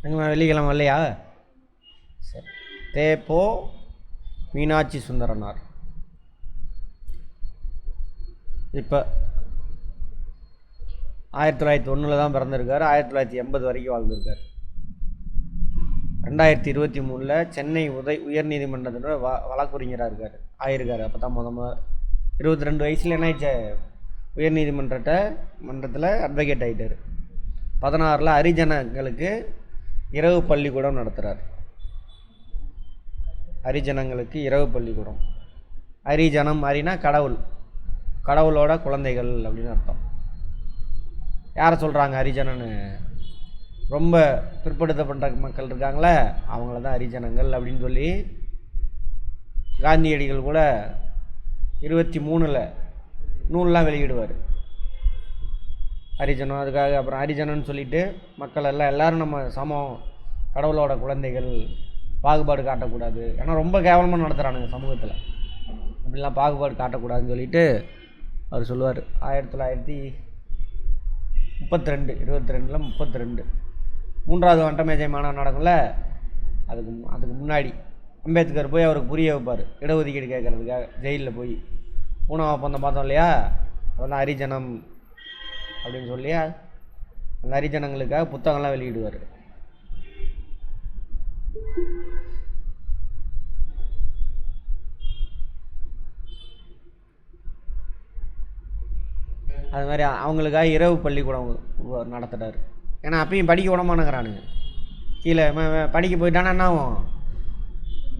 எங்கே வெள்ளிக்கிழமை இல்லையா? சரி. தேப்போ மீனாட்சி சுந்தரனார். இப்போ 1901 தான் பிறந்திருக்காரு. 1980 வரைக்கும் வாழ்ந்திருக்கார். 2023 சென்னை உயர்நீதிமன்றத்தில் வழக்குரைஞராக இருக்கார் ஆயிருக்காரு. அப்போ தான் முதல்ல 22 வயசில் என்ன ஆயிடுச்சு, உயர்நீதிமன்றத்தில் அட்வொகேட் ஆகிட்டார். 16 ஹரிஜனங்களுக்கு இரவு பள்ளிக்கூடம் நடத்துகிறார். ஹரிஜனங்களுக்கு இரவு பள்ளிக்கூடம். ஹரிஜனம் ஹரினா கடவுள், கடவுளோட குழந்தைகள் அப்படின்னு அர்த்தம். யாரை சொல்கிறாங்க ஹரிஜனன்னு? ரொம்ப பிற்படுத்தப்பட்ட மக்கள் இருக்காங்களே அவங்கள தான் ஹரிஜனங்கள் அப்படின்னு சொல்லி காந்தியடிகள் கூட 23 நூல்லாம் வெளியிடுவார் ஹரிஜனம். அதுக்காக அப்புறம் ஹரிஜனன்னு சொல்லிட்டு மக்கள் எல்லோரும் நம்ம சமம், கடவுளோட குழந்தைகள், பாகுபாடு காட்டக்கூடாது. ஏன்னா ரொம்ப கேவலமாக நடத்துகிறானுங்க சமூகத்தில், அப்படிலாம் பாகுபாடு காட்டக்கூடாதுன்னு சொல்லிட்டு அவர் சொல்லுவார். 1932 மூன்றாவது வட்டமேஜை மாநாடு நடக்கும்ல, அதுக்கு முன்னாடி அம்பேத்கர் போய் அவருக்கு புரிய வைப்பார் இடஒதுக்கீடு கேட்குறதுக்காக. ஜெயிலில் போய் 3ஆம் ஒப்பந்தம் பார்த்தோம் இல்லையா, அதெல்லாம் ஹரிஜனம் அப்படின்னு சொல்லி அந்த ஹரிஜனங்களுக்காக புத்தகம்லாம் வெளியிடுவார். அது மாதிரி அவங்களுக்காக இரவு பள்ளிக்கூடம் நடத்துகிறார். ஏன்னா அப்பயும் படிக்க விடமானங்கிறானுங்க. கீழே படிக்க போயிட்டானா என்ன ஆகும்,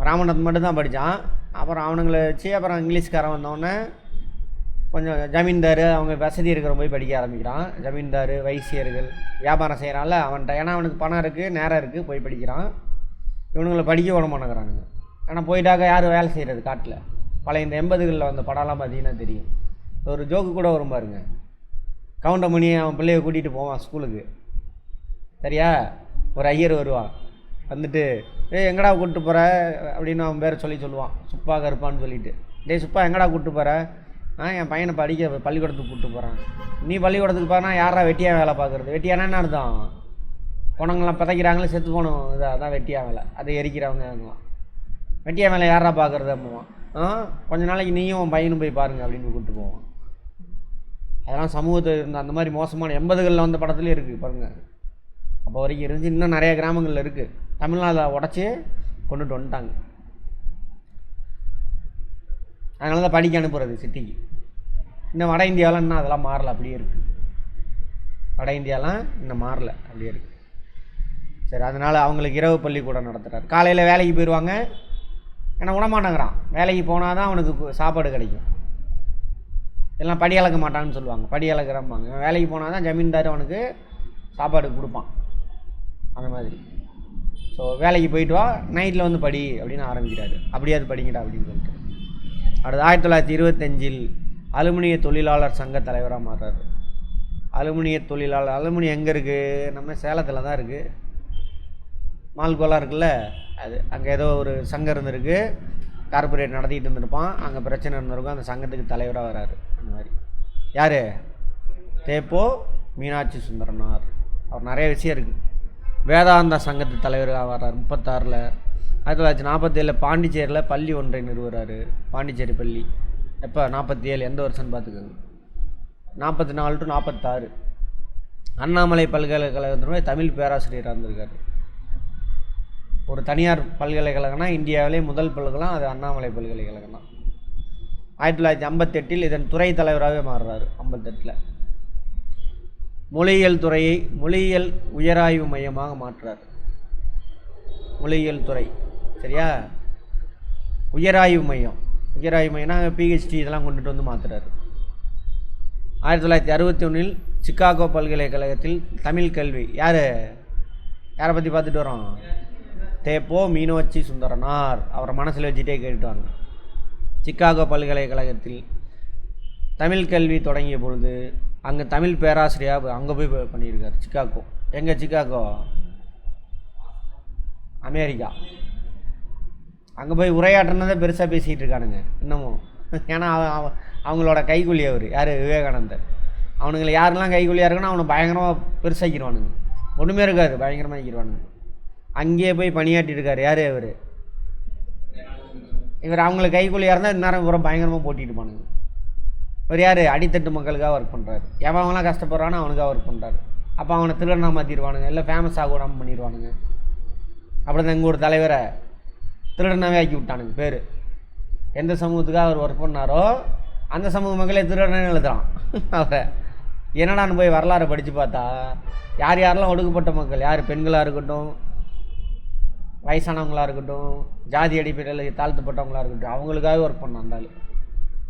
ராமநாத் மட்டும்தான் படித்தான். அப்புறம் அவனுங்களை வச்சு அப்புறம் இங்கிலீஷ்காரன் வந்தோடனே கொஞ்சம் ஜமீன்தார் அவங்க வசதி இருக்கிற போய் படிக்க ஆரம்பிக்கிறான். ஜமீன்தார் வைசியர்கள் வியாபாரம் செய்கிறான்ல அவன்கிட்ட, ஏன்னா அவனுக்கு பணம் இருக்குது நேரம் இருக்குது போய் படிக்கிறான். இவனுங்களை படிக்க விடமானங்கிறானுங்க. ஆனால் போயிட்டாக்க யார் வேலை செய்கிறது காட்டில்? பழைய இந்த 80களில் வந்த படம்லாம் பார்த்தீங்கன்னா தெரியும். ஒரு ஜோக்கு கூட வரும் பாருங்க, கவுண்டமணி அவன் பிள்ளைய கூட்டிகிட்டு போவான் ஸ்கூலுக்கு, சரியா? ஒரு ஐயர் வருவான், வந்துட்டு எங்கடா கூப்பிட்டு போகிற அப்படின்னு அவன் பேரை சொல்லுவான், சுப்பா கருப்பான்னு சொல்லிட்டு. டேய் சுப்பா எங்கடா கூப்பிட்டு போகிற? என் பையனை பள்ளிக்கூடத்துக்கு கூப்பிட்டு போகிறான். நீ பள்ளிக்கூடத்துக்கு போனா யாரா வெட்டியாக வேலை பார்க்குறது? வெட்டியானா என்ன அர்த்தம்? குணங்கள்லாம் பதைக்கிறாங்களே செத்து போகணும், அதான் வெட்டியா வேலை. அதை எரிக்கிறவங்க வெட்டியா வேலை யாரா பார்க்குறது அம்மாவான். கொஞ்ச நாளைக்கு நீயும் உன் பையனும் போய் பாருங்க அப்படின்னு கூப்பிட்டு போவான். அதெல்லாம் சமூகத்தில் இருந்த அந்த மாதிரி மோசமான 80களில் வந்த படத்துலேயே இருக்குது பாருங்கள். அப்போ வரைக்கும் இருந்து இன்னும் நிறைய கிராமங்களில் இருக்குது. தமிழ்நாட்டில் உடச்சி கொண்டுட்டு வந்துட்டாங்க. அதனால தான் படிக்க அனுப்புறது சிட்டிக்கு. இன்னும் வட இந்தியாவில் இன்னும் அதெல்லாம் மாறலை, அப்படியே இருக்குது. வட இந்தியாலாம் இன்னும் மாறலை, அப்படியே இருக்குது. சரி, அதனால் அவங்களுக்கு இரவு பள்ளிக்கூடம் நடத்துகிறார். காலையில் வேலைக்கு போயிடுவாங்க, ஏன்னா விடமாட்டேங்கிறான். வேலைக்கு போனால் தான் அவனுக்கு சாப்பாடு கிடைக்கும். எல்லாம் படி அளக்க மாட்டான்னு சொல்லுவாங்க, படி அளக்கிறம்பாங்க. வேலைக்கு போனால் தான் ஜமீன்தார் அவனுக்கு சாப்பாடு கொடுப்பான், அந்த மாதிரி. ஸோ வேலைக்கு போயிட்டு வா, நைட்டில் வந்து படி அப்படின்னு ஆரம்பிக்கிறாரு. அப்படியே அது படிங்கடா அப்படின்னு சொல்லிட்டு. அடுத்து 1925 அலுமினிய தொழிலாளர் சங்க தலைவராக மாறுறாரு. அலுமினிய தொழிலாளர், அலுமினியம் எங்கே இருக்குது? நம்ம சேலத்தில் தான் இருக்குது. மால்கோலா இருக்குல்ல, அது அங்கே ஏதோ ஒரு சங்கம் இருந்திருக்கு, கார்பரேட் நடத்திக்கிட்டு இருந்திருப்பான். அங்கே பிரச்சனை இருந்திருக்கும், அந்த சங்கத்துக்கு தலைவராக வராரு. அந்த மாதிரி யார்? தேப்போ மீனாட்சி சுந்தரனார். அவர் நிறைய விஷயம் இருக்குது. வேதாந்தா சங்கத்து தலைவராக வர்றார் 36. 1947 பாண்டிச்சேரியில் பள்ளி ஒன்றை நிறுவுறாரு. பாண்டிச்சேரி பள்ளி எப்போ? 47. எந்த வருஷம்னு பார்த்துக்கோங்க. 44 to 46 அண்ணாமலை பல்கலைக்கழகத்தினுடைய தமிழ் பேராசிரியராக இருந்திருக்காரு. ஒரு தனியார் பல்கலைக்கழகம்னா இந்தியாவிலே முதல் பல்கலைக்கழகம் அது அண்ணாமலை பல்கலைக்கழகம் தான். 1958 இதன் துறை தலைவராகவே மாறுறாரு. 58 மொழியியல் உயராய்வு மையமாக மாற்றுறாரு. மொழியியல் துறை, சரியா? உயராய்வு மையம்னா PhD இதெல்லாம் கொண்டுட்டு வந்து மாற்றுறாரு. 1961 சிக்காகோ பல்கலைக்கழகத்தில் தமிழ் கல்வி. யாரை பற்றி பார்த்துட்டு வரோம்? தேப்போ மீனாட்சி சுந்தரனார். அவரை மனசில் வச்சுட்டே கேட்டுட்டு வாங்க. சிக்காகோ பல்கலைக்கழகத்தில் தமிழ் கல்வி தொடங்கிய பொழுது அங்கே தமிழ் பேராசிரியராக அங்கே போய் பண்ணியிருக்கார். சிக்காகோ எங்கே? Chicago America. அங்கே போய் உரையாற்றினதை பெருசாக பேசிகிட்டு இருக்கானுங்க இன்னமும். ஏன்னா அவங்களோட கைக்கூலி அவர் யார்? விவேகானந்தர். அவனுங்களை யாரெல்லாம் கைக்கூலியாக இருக்குன்னா அவனை பயங்கரமாக பெருசாக்கிடுவானுங்க. ஒன்றுமே இருக்காது, பயங்கரமாக ஆக்கிடுவானுங்க. அங்கேயே போய் பணியாற்றிருக்காரு. யார் இவர்? இவர் அவங்களுக்கு கைக்கூலியாக இருந்தால் இந்நேரம் பூரா பயங்கரமாக போட்டிட்டு பானுங்க. இவர் யார்? அடித்தட்டு மக்களுக்காக ஒர்க் பண்ணுறாரு. எவன்லாம் கஷ்டப்படுறானோ அவனுக்காக ஒர்க் பண்ணுறாரு. அப்போ அவனை திருடனா மாற்றிடுவானுங்க, இல்லை ஃபேமஸ் ஆகக்கூடாமல் பண்ணிடுவானுங்க. அப்படி தான் இங்கே ஒரு தலைவரை திருடனாவே ஆக்கி விட்டானுங்க. பேர் எந்த சமூகத்துக்காக அவர் ஒர்க் பண்ணாரோ அந்த சமூக மக்களே திருடனே எழுதுறான் அவரை. என்னடான்னு போய் வரலாறு படித்து பார்த்தா யார் யாரெல்லாம் ஒடுக்கப்பட்ட மக்கள், யார் பெண்களாக இருக்கட்டும், வயசானவங்களாக இருக்கட்டும், ஜாதி அடிப்படையில் தாழ்த்தப்பட்டவங்களாக இருக்கட்டும், அவங்களுக்காகவே ஒர்க் பண்ணான் அந்த ஆள்.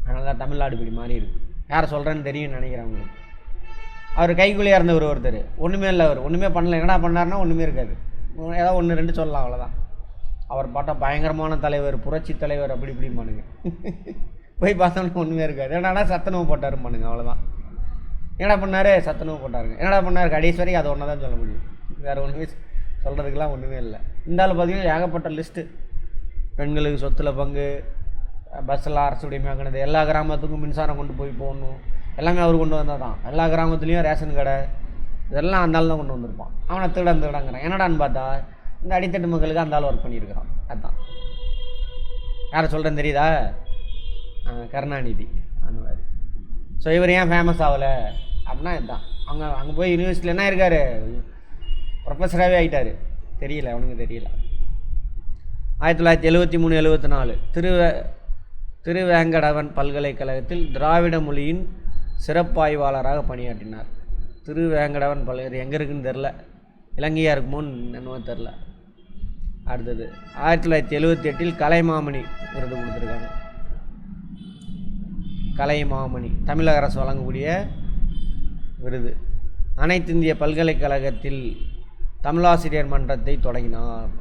அதனால தான் தமிழ்நாடு இப்படி மாறி இருக்கு. யாரை சொல்கிறேன்னு தெரியும்னு நினைக்கிறேன் அவங்களுக்கு. அவர் கைக்குள்ளேயே இருந்தவர் ஒருத்தர், ஒன்றுமே இல்லை, அவர் ஒன்றுமே பண்ணல. என்னடா பண்ணார்னா ஒன்றுமே இருக்காது, ஏதாவது ஒன்று ரெண்டு சொல்லலாம், அவ்வளோதான். அவர் பார்த்தா பயங்கரமான தலைவர், புரட்சி தலைவர், அப்படி இப்படிம்பானுங்க. போய் பார்த்தோம்னா ஒன்றுமே இருக்காது. என்னடா சத்துணவு போட்டாருப்பானுங்க, அவ்வளோதான். என்னடா பண்ணார்? சத்துணவு போட்டாருங்க. என்னடா பண்ணார்? கடைசி வரைக்கும் அதை ஒன்றா தான் சொல்ல முடியும், வேறு ஒன்றுமே சொல்கிறதுக்கெலாம் ஒன்றுமே இல்லை. இந்த ஆள் பார்த்தீங்கன்னா ஏகப்பட்ட லிஸ்ட்டு. பெண்களுக்கு சொத்தில் பங்கு, பஸ்ஸில் அரசு உடைமையாக்கினது, எல்லா கிராமத்துக்கும் மின்சாரம் கொண்டு போய் போகணும், எல்லாமே அவர் கொண்டு வந்தால் தான். எல்லா கிராமத்துலேயும் ரேஷன் கடை, இதெல்லாம் அந்த ஆள் தான் கொண்டு வந்திருப்பான். அவனை திருடங்கிறான். என்னடான்னு பார்த்தா இந்த அடித்தட்டு மக்களுக்கு அந்த ஆள் ஒர்க் பண்ணியிருக்கிறான். அதுதான் யாரை சொல்கிறேன்னு தெரியுதா? கருணாநிதி அந்த மாதிரி. ஸோ இவர் ஏன் ஃபேமஸ் ஆகலை அப்படின்னா இதுதான். அங்கே போய் யூனிவர்சிட்டியில் என்ன இருக்கார்? ப்ரொஃபஸராகவே ஆகிட்டார். தெரியல, அவனுக்கு தெரியல. 1973-74 திருவேங்கடவன் பல்கலைக்கழகத்தில் திராவிட மொழியின் சிறப்பாய்வாளராக பணியாற்றினார். திருவேங்கடவன் பல்கலை எங்கே இருக்குன்னு தெரில, இலங்கையாக இருக்குமோன்னு என்னவோ தெரில. அடுத்தது 1978 கலைமாமணி விருது கொடுத்துருக்காங்க. கலைமாமணி தமிழக அரசு வழங்கக்கூடிய விருது. அனைத்து இந்திய பல்கலைக்கழகத்தில் தமிழாசிரியர் மன்றத்தை தொடங்கினார்.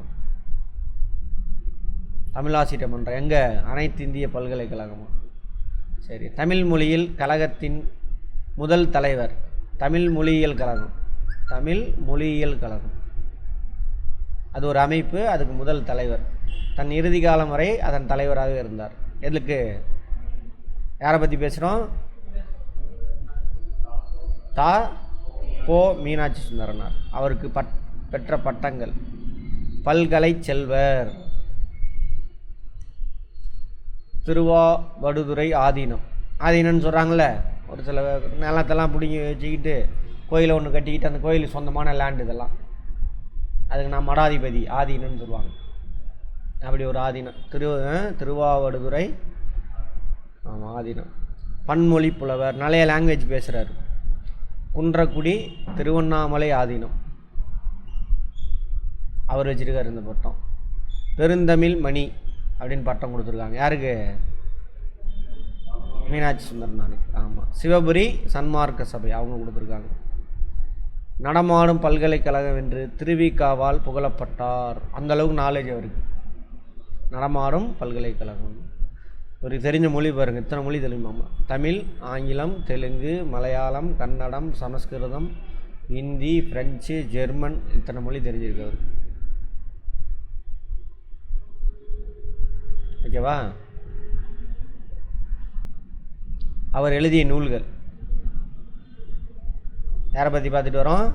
தமிழாசிரியர் மன்றம் எங்கே? அனைத்து இந்திய பல்கலைக்கழகமா? சரி. தமிழ் மொழியில் கழகத்தின் முதல் தலைவர். தமிழ் மொழியியல் கழகம். தமிழ் மொழியியல் கழகம் அது ஒரு அமைப்பு, அதுக்கு முதல் தலைவர். தன் இறுதி காலம் வரை அதன் தலைவராக இருந்தார். எதுக்கு? யாரை பற்றி பேசுகிறோம்? தா போ மீனாட்சி சுந்தரனார். அவருக்கு பெற்ற பட்டங்கள்: பல்கலை செல்வர், திருவாவடுதுறை ஆதீனம். ஆதீனம்னு சொல்கிறாங்கள, ஒரு சில நிலத்தெல்லாம் பிடிங்கி வச்சுக்கிட்டு கோயிலை ஒன்று கட்டிக்கிட்டு அந்த கோயிலுக்கு சொந்தமான லேண்டு இதெல்லாம், அதுக்கு நான் மடாதிபதி, ஆதீனம்னு சொல்லுவாங்க. அப்படி ஒரு ஆதீனம் திருவாவடுதுறை ஆதீனம். பன்மொழி புலவர், நிறைய லாங்குவேஜ் பேசுகிறார். குன்றக்குடி திருவண்ணாமலை ஆதீனம் அவர் வச்சிருக்கார் இந்த பட்டம். பெருந்தமிழ் மணி அப்படின்னு பட்டம் கொடுத்துருக்காங்க. யாருக்கு? மீனாட்சி சுந்தரனாருக்கு. ஆமாம். சிவபுரி சன்மார்க்க சபை அவங்க கொடுத்துருக்காங்க. நடமாடும் பல்கலைக்கழகம் என்று திருவிக்காவால் புகழப்பட்டார். அந்தளவுக்கு நாலேஜ் அவருக்கு. நடமாடும் பல்கலைக்கழகம். ஒரு தெரிஞ்ச மொழி பாருங்கள், இத்தனை மொழி தெரியுமாம்மா. தமிழ், ஆங்கிலம், தெலுங்கு, மலையாளம், கன்னடம், சமஸ்கிருதம், ஹிந்தி, ஃப்ரெஞ்சு, ஜெர்மன், இத்தனை மொழி தெரிஞ்சிருக்கு அவருக்கு. ஓகேவா? அவர் எழுதிய நூல்கள் யாரை பற்றி பார்த்துட்டு வரோம்?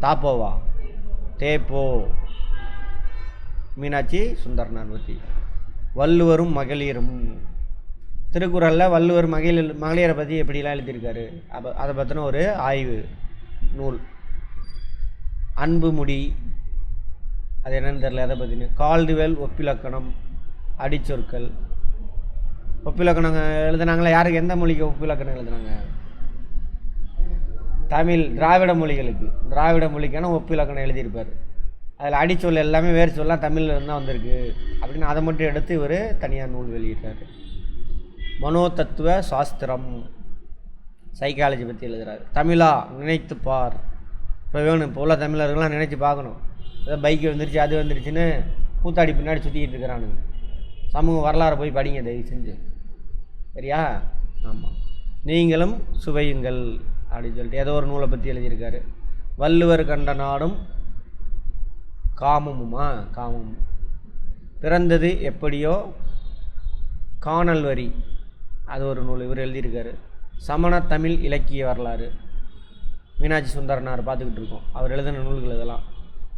தாப்போவா, தேப்போ, மீனாட்சி சுந்தரனார் பற்றி. வள்ளுவரும் மகளிரும். திருக்குறளில் வள்ளுவர் மகளிரை பற்றி எப்படிலாம் எழுதியிருக்காரு, அதை பற்றின ஒரு ஆய்வு நூல். அன்புமுடி, அது என்னன்னு தெரியல, அதை பற்றினு. கால்டுவெல் ஒப்பிலக்கணம், அடிச்சொற்கள். ஒப்பிலக்கணம் எழுதுனாங்களா? யாருக்கு, எந்த மொழிக்கு ஒப்பிலக்கணம் எழுதுனாங்க? தமிழ், திராவிட மொழிகளுக்கு. திராவிட மொழிக்கான ஒப்பிலக்கணம் எழுதியிருப்பார். அதில் அடிச்சொல் எல்லாமே வேறு சொல்லலாம் தமிழில் இருந்தால் வந்திருக்கு அப்படின்னு அதை மட்டும் எடுத்து இவர் தனியார் நூல் வெளியிட்டார். மனோதத்துவ சாஸ்திரம், சைக்காலஜி பற்றி எழுதுகிறார். தமிழா நினைத்து பார். இப்போ வேணும், இப்போ உள்ள தமிழர்கள்லாம் நினச்சி பார்க்கணும். ஏதோ பைக்கு வந்துருச்சு அது வந்துருச்சுன்னு கூத்தாடி பின்னாடி சுற்றிக்கிட்டு இருக்கிறானுங்க. சமூக வரலாறு போய் படிங்க தயவு செஞ்சு, சரியா? ஆமாம். நீங்களும் சுவையுங்கள் அப்படின்னு சொல்லிட்டு ஏதோ ஒரு நூலை பற்றி எழுதியிருக்காரு. வள்ளுவர் கண்ட நாடும் காமமுமா, காமம். பிறந்தது எப்படியோ காணல் வரி, அது ஒரு நூல் இவர் எழுதியிருக்காரு. சமண தமிழ் இலக்கிய வரலாறு, மீனாட்சி சுந்தரனார் பார்த்துக்கிட்டு இருக்கோம். அவர் எழுதின நூல்கள் இதெல்லாம்.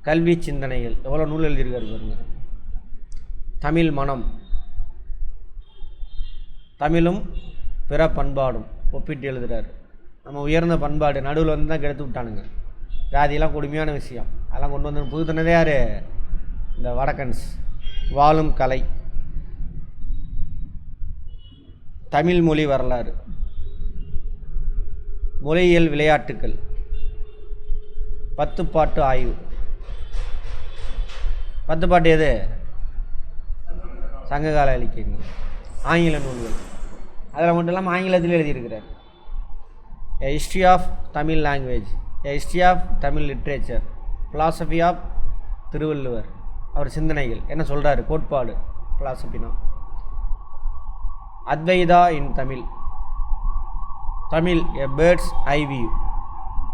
கல்வி சிந்தனைகள், எவ்வளோ நூல் எழுதியிருக்காரு பாருங்க. தமிழ் மனம், தமிழும் பிற பண்பாடும் ஒப்பிட்டு எழுதுகிறார். நம்ம உயர்ந்த பண்பாடு நடுவில் வந்து தான் கெடுத்து விட்டானுங்க. ஜாதியெல்லாம் கொடுமையான விஷயம், அதெல்லாம் கொண்டு வந்து புதுத்தனதே யார்? இந்த வடக்கன்ஸ். வாழும் கலை, தமிழ் மொழி வரலாறு, மொழியியல் விளையாட்டுக்கள், 10 பாட்டு ஆய்வு. 10 பாட்டு எது? சங்ககால இலக்கியங்கள், ஆங்கில நூல்கள். அதில் மட்டும் இல்லாமல் ஆங்கிலத்தில் எழுதியிருக்கிறார். A history of Tamil language, A history of Tamil literature, philosophy of Thiruvalluvar. அவர் சிந்தனைகள் என்ன சொல்கிறாரு? கோட்பாடு, philosophy-னா. அத்வைதா இன் Tamil, Tamil a bird's eye view,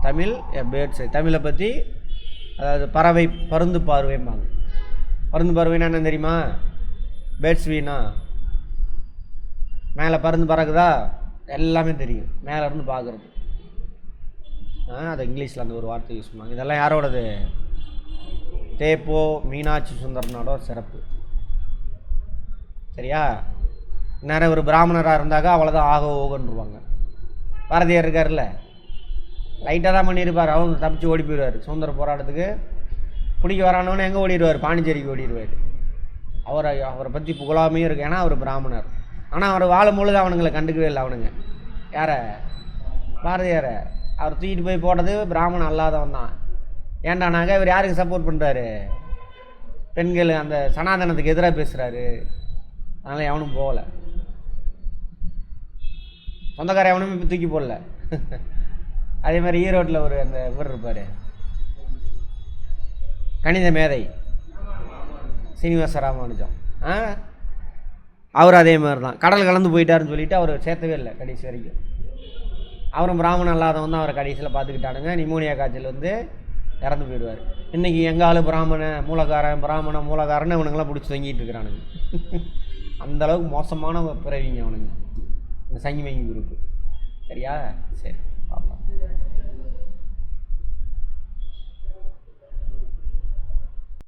Tamil a bird's eye. தமிழை பற்றி, அதாவது பறவை பருந்து பார்வைம்பாங்க. பருந்து பார்வைன்னா என்ன தெரியுமா? பேர்ட்ஸ் வீனா மேலே பருந்து பறக்குதா, எல்லாமே தெரியும், மேலே இருந்து பார்க்குறது. அது இங்கிலீஷில் அந்த ஒரு வார்த்தை யூஸ் பண்ணுவாங்க. இதெல்லாம் யாரோடது? தேப்போ மீனாட்சி சுந்தரனோட சிறப்பு. சரியா? நேரம் ஒரு பிராமணராக இருந்தாக்கா அவ்வளோதான், ஆக ஓகன்றுவாங்க. பாரதியார் இருக்கார்ல, லைட்டாக தான் பண்ணியிருப்பார், அவங்க தப்பிச்சு ஓடி போயிடுவார். சுதந்திர போராட்டத்துக்கு பிடிக்க வரானவனே எங்கே ஓடிடுவார்? பாண்டிச்சேரிக்கு ஓடிடுவார். அவரை பற்றி புகழாமையும் இருக்கு, ஏன்னா அவர் பிராமணர். ஆனால் அவர் வாழும்பொழுது அவனுங்களை கண்டுக்கவே இல்லை. அவனுங்க யாரை? பாரதியாரை. அவர் தூக்கிட்டு போய் போட்டது பிராமணன் அல்லாதவன் தான். ஏண்டானாக்க இவர் யாருக்கு சப்போர்ட் பண்ணுறாரு? பெண்கள் அந்த சனாதனத்துக்கு எதிராக பேசுகிறாரு. அதனால் எவனும் போகலை, சொந்தக்கார எவனும் இப்போ தூக்கி போடல. அதே மாதிரி ஈரோட்டில் ஒரு அந்த இவர் இருப்பார், கணித மேதை சீனிவாச ராமானுஜம். அவர் அதே மாதிரி தான் கடல் கலந்து போயிட்டாருன்னு சொல்லிட்டு அவர் சேர்த்தவே இல்லை கடைசி வரைக்கும். அவரும் பிராமணன் இல்லாதவன் தான் அவரை கடைசியில் பார்த்துக்கிட்டானுங்க. நிமோனியா காய்ச்சல் வந்து இறந்து போயிடுவார். இன்றைக்கி எங்கள் ஆள் பிராமண மூலகாரன்னு அவனுங்கெல்லாம் பிடிச்சி தங்கிட்டு இருக்கிறானுங்க. அந்தளவுக்கு மோசமான பிறவிங்க அவனுங்க, இந்த சங்கிமங்கி குரூப்பு. சரியா? சரி.